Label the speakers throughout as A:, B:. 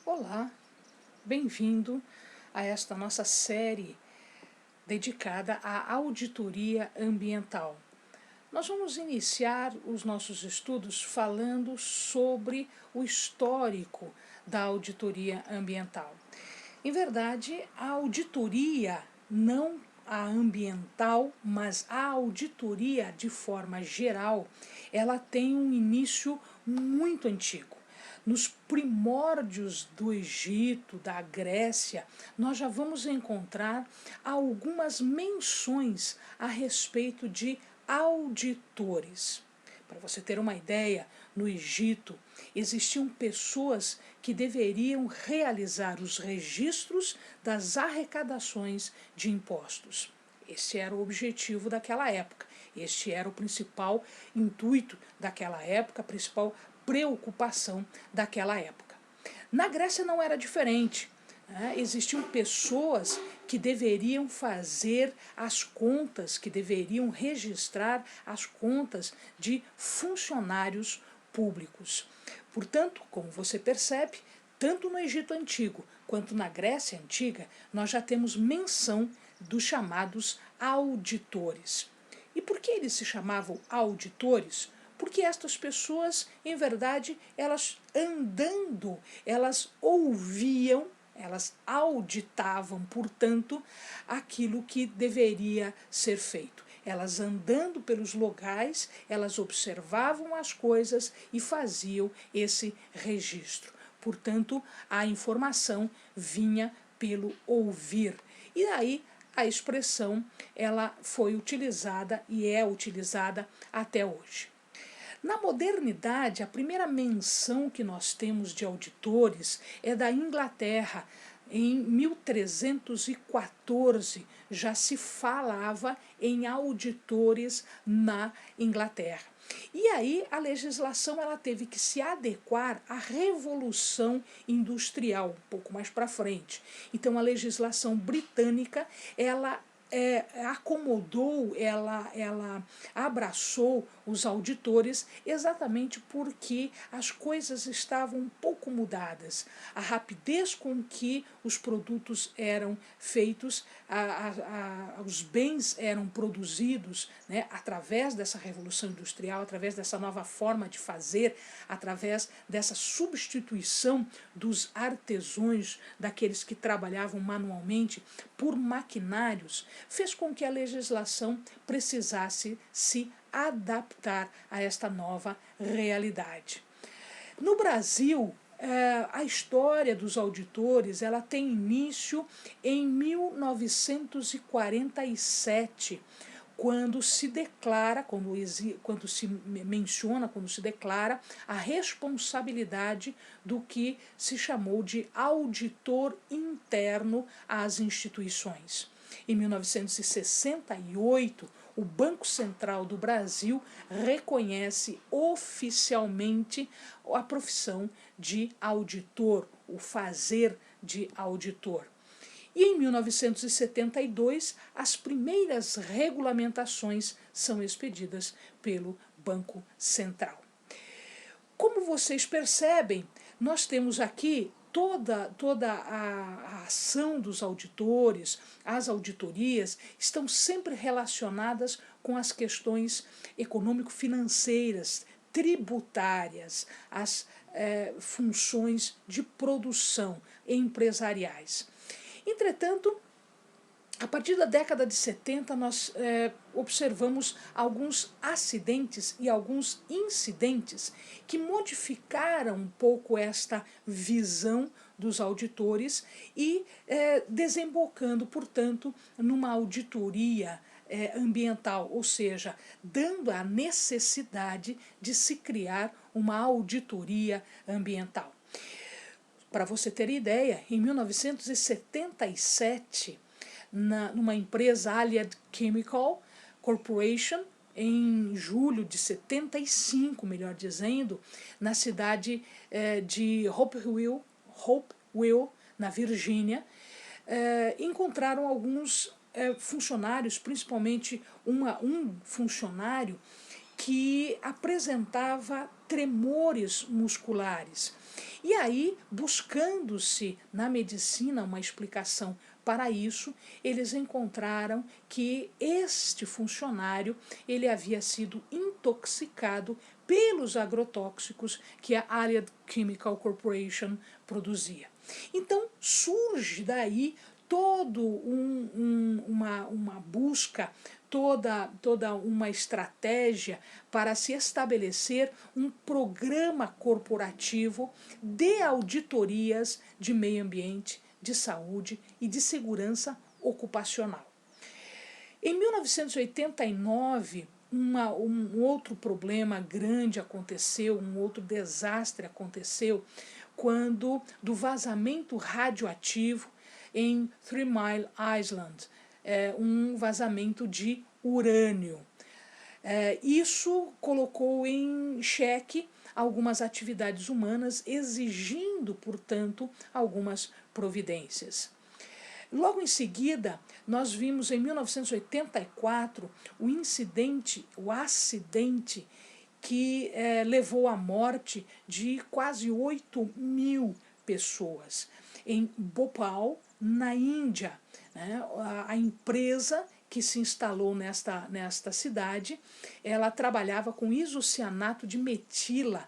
A: Olá, bem-vindo a esta nossa série dedicada à auditoria ambiental. Nós vamos iniciar os nossos estudos falando sobre o histórico da auditoria ambiental. Em verdade, a auditoria, não a ambiental, mas a auditoria de forma geral, ela tem um início muito antigo. Nos primórdios do Egito, da Grécia, nós já vamos encontrar algumas menções a respeito de auditores. Para você ter uma ideia, no Egito existiam pessoas que deveriam realizar os registros das arrecadações de impostos. Esse era o objetivo daquela época, este era o principal intuito daquela época, a principal preocupação daquela época. Na Grécia não era diferente. Existiam pessoas que deveriam fazer as contas, que deveriam registrar as contas de funcionários públicos. Portanto, como você percebe, tanto no Egito Antigo quanto na Grécia Antiga, nós já temos menção dos chamados auditores. E por que eles se chamavam auditores? Porque estas pessoas, em verdade, elas andando, elas ouviam, elas auditavam, portanto, aquilo que deveria ser feito. Elas andando pelos locais, elas observavam as coisas e faziam esse registro. Portanto, a informação vinha pelo ouvir. E aí a expressão ela foi utilizada e é utilizada até hoje. Na modernidade, a primeira menção que nós temos de auditores é da Inglaterra. Em 1314 já se falava em auditores na Inglaterra. E aí a legislação ela teve que se adequar à revolução industrial, um pouco mais para frente. Então a legislação britânica ela acomodou, ela abraçou os auditores exatamente porque as coisas estavam um pouco mudadas. A rapidez com que os produtos eram feitos, os bens eram produzidos, né, através dessa revolução industrial, através dessa nova forma de fazer, através dessa substituição dos artesãos, daqueles que trabalhavam manualmente, por maquinários, fez com que a legislação precisasse se adaptar a esta nova realidade. No Brasil, a história dos auditores ela tem início em 1947, quando se declara, quando se menciona, quando se declara a responsabilidade do que se chamou de auditor interno às instituições. Em 1968, o Banco Central do Brasil reconhece oficialmente a profissão de auditor, o fazer de auditor. E em 1972, as primeiras regulamentações são expedidas pelo Banco Central. Como vocês percebem, nós temos aqui toda a ação dos auditores, as auditorias, estão sempre relacionadas com as questões econômico-financeiras, tributárias, as funções de produção empresariais. Entretanto, a partir da década de 70, nós observamos alguns acidentes e alguns incidentes que modificaram um pouco esta visão dos auditores e desembocando, portanto, numa auditoria ambiental, ou seja, dando a necessidade de se criar uma auditoria ambiental. Para você ter ideia, em 1977, numa empresa Allied Chemical Corporation, em julho de 75, melhor dizendo, na cidade de Hopewell, na Virgínia, encontraram alguns funcionários, principalmente um funcionário que apresentava tremores musculares. E aí, buscando-se na medicina uma explicação para isso, eles encontraram que este funcionário ele havia sido intoxicado pelos agrotóxicos que a Allied Chemical Corporation produzia. Então surge daí todo uma busca, toda uma estratégia para se estabelecer um programa corporativo de auditorias de meio ambiente, de saúde e de segurança ocupacional. Em 1989, um outro problema grande aconteceu, um outro desastre aconteceu, quando do vazamento radioativo em Three Mile Island, um vazamento de urânio. Isso colocou em xeque algumas atividades humanas, exigindo, portanto, algumas providências. Logo em seguida, nós vimos em 1984 o acidente que levou à morte de quase 8.000 pessoas em Bhopal, na Índia. Né? A empresa que se instalou nesta cidade, ela trabalhava com isocianato de metila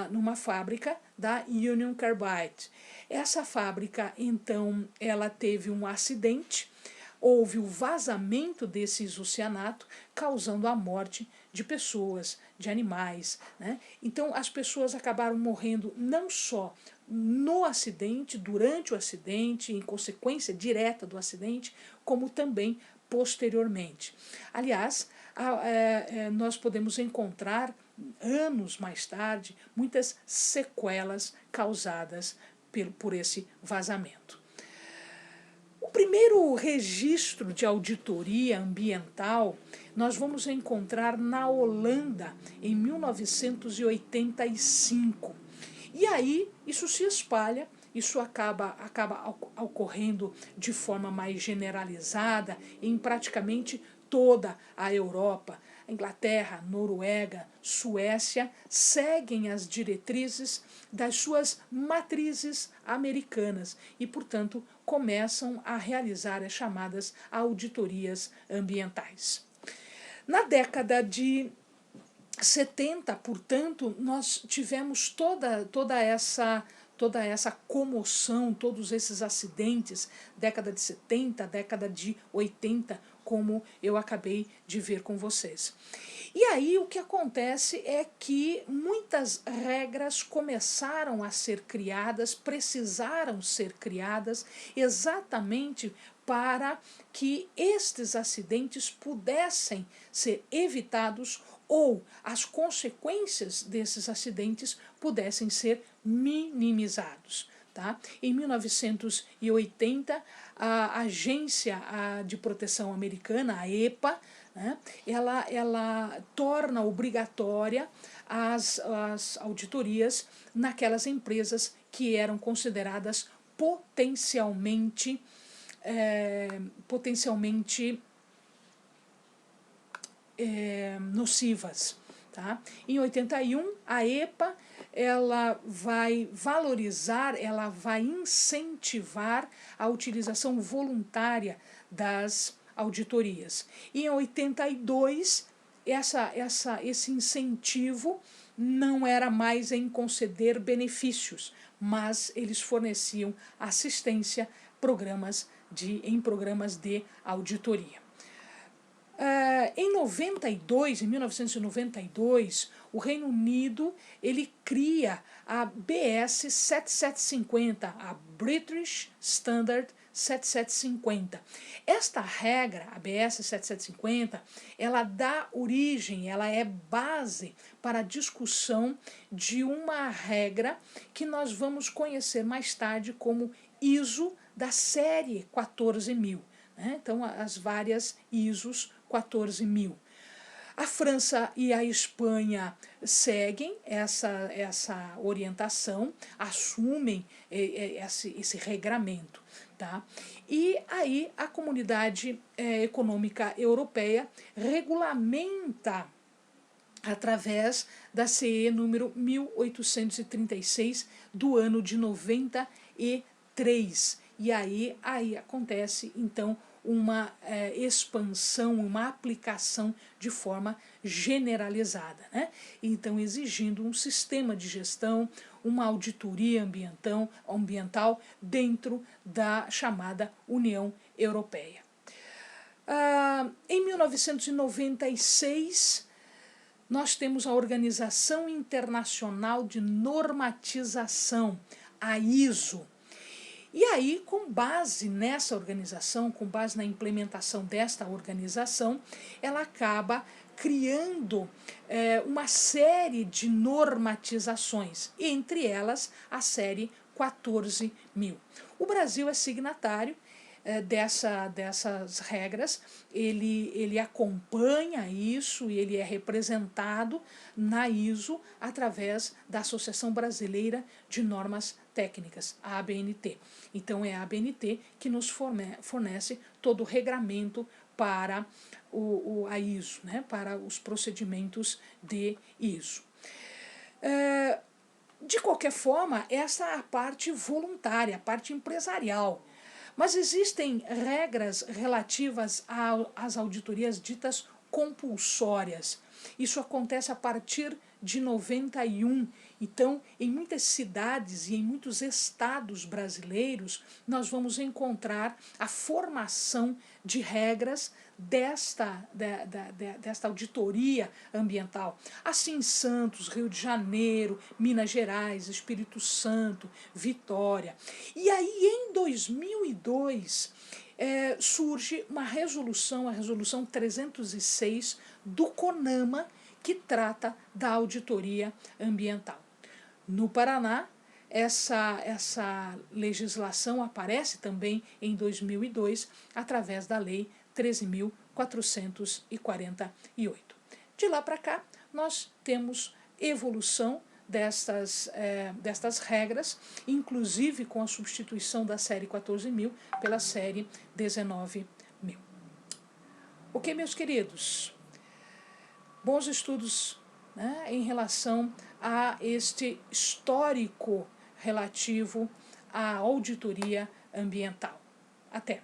A: numa fábrica da Union Carbide. Essa fábrica, então, ela teve um acidente, houve o vazamento desse isocianato, causando a morte de pessoas, de animais. Né? Então, as pessoas acabaram morrendo não só no acidente, durante o acidente, em consequência direta do acidente, como também posteriormente. Aliás, nós podemos encontrar, anos mais tarde, muitas sequelas causadas por esse vazamento. O primeiro registro de auditoria ambiental nós vamos encontrar na Holanda, em 1985. E aí isso se espalha, isso acaba ocorrendo de forma mais generalizada em praticamente toda a Europa. A Inglaterra, Noruega, Suécia seguem as diretrizes das suas matrizes americanas e, portanto, começam a realizar as chamadas auditorias ambientais. Na década de 70, portanto, nós tivemos toda essa comoção, todos esses acidentes, década de 70, década de 80, como eu acabei de ver com vocês. E aí o que acontece é que muitas regras começaram a ser criadas, precisaram ser criadas exatamente para que estes acidentes pudessem ser evitados ou as consequências desses acidentes pudessem ser minimizados. Tá? Em 1980, a Agência de Proteção Americana, a EPA, né, ela torna obrigatória as auditorias naquelas empresas que eram consideradas potencialmente nocivas. Tá? Em 81, a EPA ela vai valorizar, ela vai incentivar a utilização voluntária das auditorias. E em 82, esse incentivo não era mais em conceder benefícios, mas eles forneciam assistência em programas de auditoria. Em 1992, o Reino Unido ele cria a BS 7750, a British Standard 7750. Esta regra, a BS 7750, ela dá origem, ela é base para a discussão de uma regra que nós vamos conhecer mais tarde como ISO da série 14000. Então, as várias ISOs 14000. A França e a Espanha seguem essa orientação, assumem esse regramento. Tá? E aí a Comunidade Econômica Europeia regulamenta através da CE número 1836 do ano de 93. E aí acontece então uma expansão, uma aplicação de forma generalizada, né? Então exigindo um sistema de gestão, uma auditoria ambiental dentro da chamada União Europeia. Em 1996, nós temos a Organização Internacional de Normatização, a ISO. E aí, com base nessa organização, com base na implementação desta organização, ela acaba criando uma série de normatizações, entre elas a série 14.000. O Brasil é signatário dessas regras, ele acompanha isso e ele é representado na ISO através da Associação Brasileira de Normas Técnicas, a ABNT. Então é a ABNT que nos fornece todo o regramento para a ISO, né, para os procedimentos de ISO. De qualquer forma, essa é a parte voluntária, a parte empresarial. Mas existem regras relativas às auditorias ditas compulsórias. Isso acontece a partir de 91. Então, em muitas cidades e em muitos estados brasileiros, nós vamos encontrar a formação de regras desta auditoria ambiental. Assim em Santos, Rio de Janeiro, Minas Gerais, Espírito Santo, Vitória. E aí, em 2002, surge uma resolução, a resolução 306 do CONAMA, que trata da auditoria ambiental. No Paraná, essa legislação aparece também em 2002, através da Lei 13.448. De lá para cá, nós temos evolução destas regras, inclusive com a substituição da série 14.000 pela série 19.000. Ok, meus queridos? Bons estudos, né, em relação a este histórico relativo à auditoria ambiental. Até!